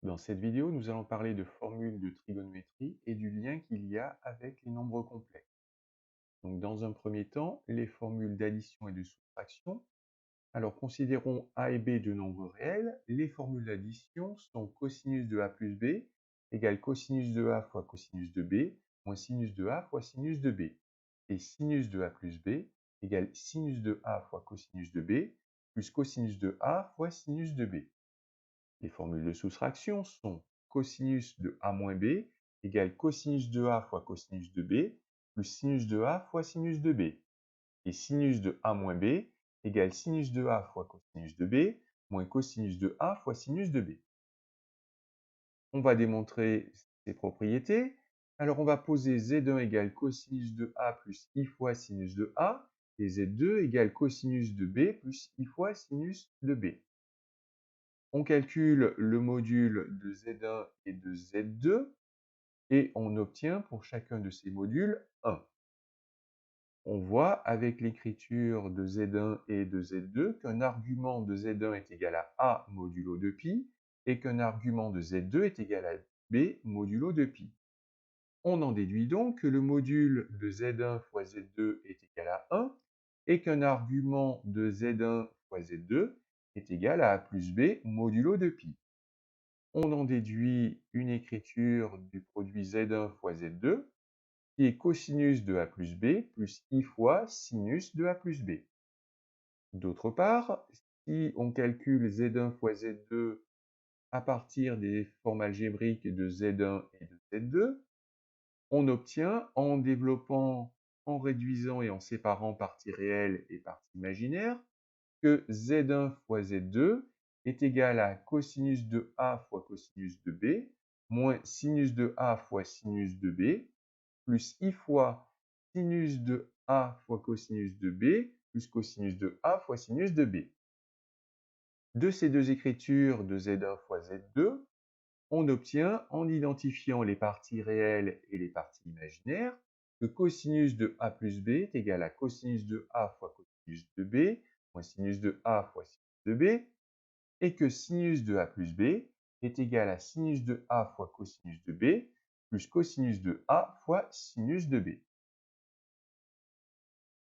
Dans cette vidéo, nous allons parler de formules de trigonométrie et du lien qu'il y a avec les nombres complexes. Donc, dans un premier temps, les formules d'addition et de soustraction. Alors, considérons a et b deux nombres réels. Les formules d'addition sont cosinus de a plus b égale cosinus de a fois cosinus de b moins sinus de a fois sinus de b. Et sinus de a plus b égale sinus de a fois cosinus de b plus cosinus de a fois sinus de b. Les formules de soustraction sont cosinus de a moins b égale cosinus de a fois cosinus de b plus sinus de a fois sinus de b. Et sinus de a moins b égale sinus de a fois cosinus de b moins cosinus de a fois sinus de b. On va démontrer ces propriétés. Alors on va poser z1 égale cosinus de a plus i fois sinus de a et z2 égale cosinus de b plus i fois sinus de b. On calcule le module de Z1 et de Z2 et on obtient pour chacun de ces modules 1. On voit avec l'écriture de Z1 et de Z2 qu'un argument de Z1 est égal à A modulo de pi et qu'un argument de Z2 est égal à B modulo de pi. On en déduit donc que le module de Z1 fois Z2 est égal à 1 et qu'un argument de Z1 fois Z2 est égal à A plus B modulo de pi. On en déduit une écriture du produit Z1 fois Z2, qui est cosinus de A plus B plus I fois sinus de A plus B. D'autre part, si on calcule Z1 fois Z2 à partir des formes algébriques de Z1 et de Z2, on obtient, en développant, en réduisant et en séparant parties réelles et parties imaginaires, que Z1 fois Z2 est égal à cosinus de A fois cosinus de B, moins sinus de A fois sinus de B, plus I fois sinus de A fois cosinus de B, plus cosinus de A fois sinus de B. De ces deux écritures de Z1 fois Z2, on obtient, en identifiant les parties réelles et les parties imaginaires, que cosinus de A plus B est égal à cosinus de A fois cosinus de B, moins sinus de A fois sinus de B, et que sinus de A plus B est égal à sinus de A fois cosinus de B, plus cosinus de A fois sinus de B.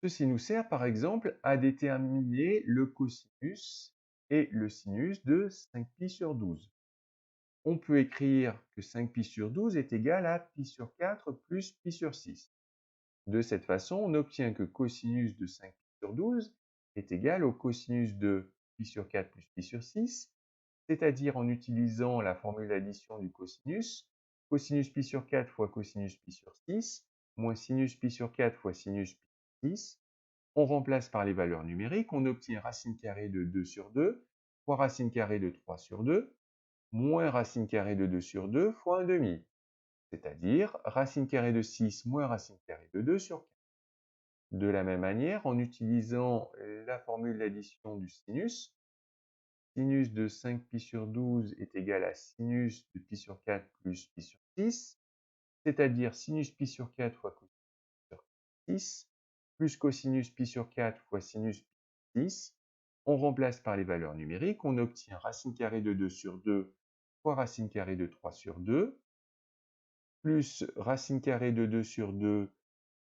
Ceci nous sert par exemple à déterminer le cosinus et le sinus de 5π sur 12. On peut écrire que 5π sur 12 est égal à π sur 4 plus π sur 6. De cette façon, on obtient que cosinus de 5π sur 12 est égal au cosinus de π sur 4 plus π sur 6, c'est-à-dire en utilisant la formule d'addition du cosinus, cosinus π sur 4 fois cosinus π sur 6, moins sinus π sur 4 fois sinus π sur 6. On remplace par les valeurs numériques, on obtient racine carrée de 2 sur 2 fois racine carrée de 3 sur 2, moins racine carrée de 2 sur 2 fois 1 demi, c'est-à-dire racine carrée de 6 moins racine carrée de 2 sur 4. De la même manière, en utilisant la formule d'addition du sinus, sinus de 5π sur 12 est égal à sinus de π sur 4 plus π sur 6, c'est-à-dire sinus π sur 4 fois cosinus sur 6, plus cosinus π sur 4 fois sinus π sur 6. On remplace par les valeurs numériques, on obtient racine carrée de 2 sur 2 fois racine carrée de 3 sur 2, plus racine carrée de 2 sur 2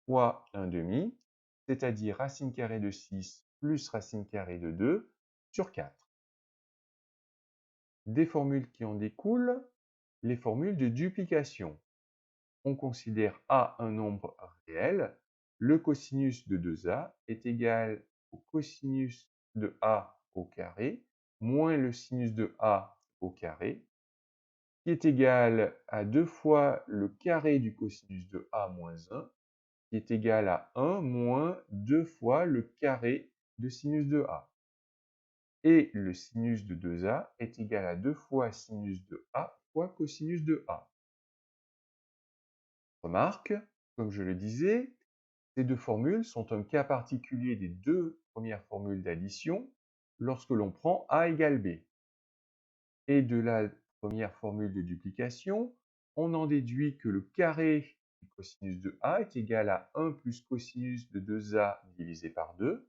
fois 1 demi, c'est-à-dire racine carrée de 6 plus racine carrée de 2 sur 4. Des formules qui en découlent, les formules de duplication. On considère A un nombre réel, le cosinus de 2A est égal au cosinus de A au carré, moins le sinus de A au carré, qui est égal à 2 fois le carré du cosinus de A moins 1, qui est égal à 1 moins 2 fois le carré de sinus de A. Et le sinus de 2A est égal à 2 fois sinus de A fois cosinus de A. Remarque, comme je le disais, ces deux formules sont un cas particulier des deux premières formules d'addition lorsque l'on prend A égale B. Et de la première formule de duplication, on en déduit que le carré du cosinus de A est égal à 1 plus cosinus de 2A divisé par 2,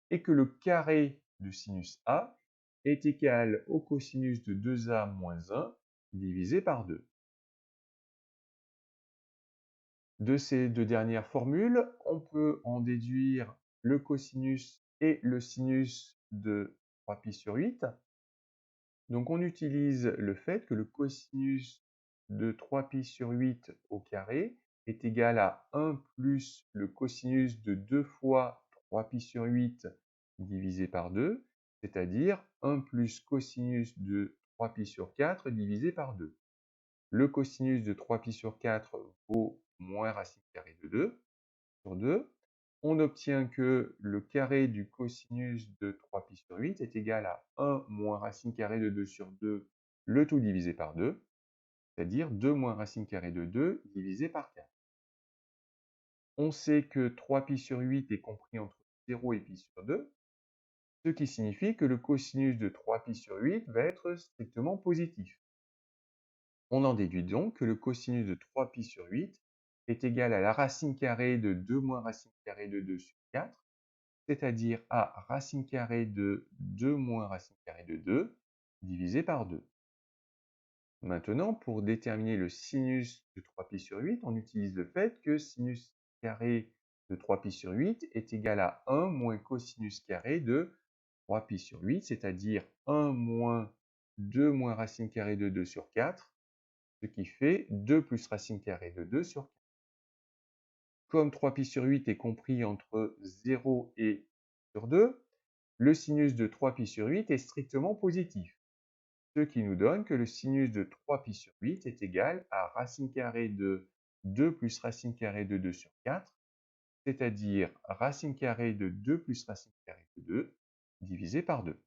et que le carré de sinus A est égal au cosinus de 2A moins 1 divisé par 2. De ces deux dernières formules, on peut en déduire le cosinus et le sinus de 3π sur 8. Donc on utilise le fait que le cosinus de 3π sur 8 au carré est égal à 1 plus le cosinus de 2 fois 3π sur 8 divisé par 2, c'est-à-dire 1 plus cosinus de 3π sur 4 divisé par 2. Le cosinus de 3π sur 4 vaut moins racine carrée de 2 sur 2. On obtient que le carré du cosinus de 3π sur 8 est égal à 1 moins racine carrée de 2 sur 2, le tout divisé par 2, c'est-à-dire 2 moins racine carrée de 2 divisé par 4. On sait que 3π sur 8 est compris entre 0 et π sur 2, ce qui signifie que le cosinus de 3π sur 8 va être strictement positif. On en déduit donc que le cosinus de 3π sur 8 est égal à la racine carrée de 2 moins racine carrée de 2 sur 4, c'est-à-dire à racine carrée de 2 moins racine carrée de 2 divisé par 2. Maintenant, pour déterminer le sinus de 3π sur 8, on utilise le fait que sinus carré de 3π sur 8 est égal à 1 moins cosinus carré de 3π sur 8, c'est-à-dire 1 moins 2 moins racine carrée de 2 sur 4, ce qui fait 2 plus racine carrée de 2 sur 4. Comme 3π sur 8 est compris entre 0 et sur 2, le sinus de 3π sur 8 est strictement positif, ce qui nous donne que le sinus de 3π sur 8 est égal à racine carrée de 2 plus racine carrée de 2 sur 4, c'est-à-dire racine carrée de 2 plus racine carrée de 2 divisé par 2.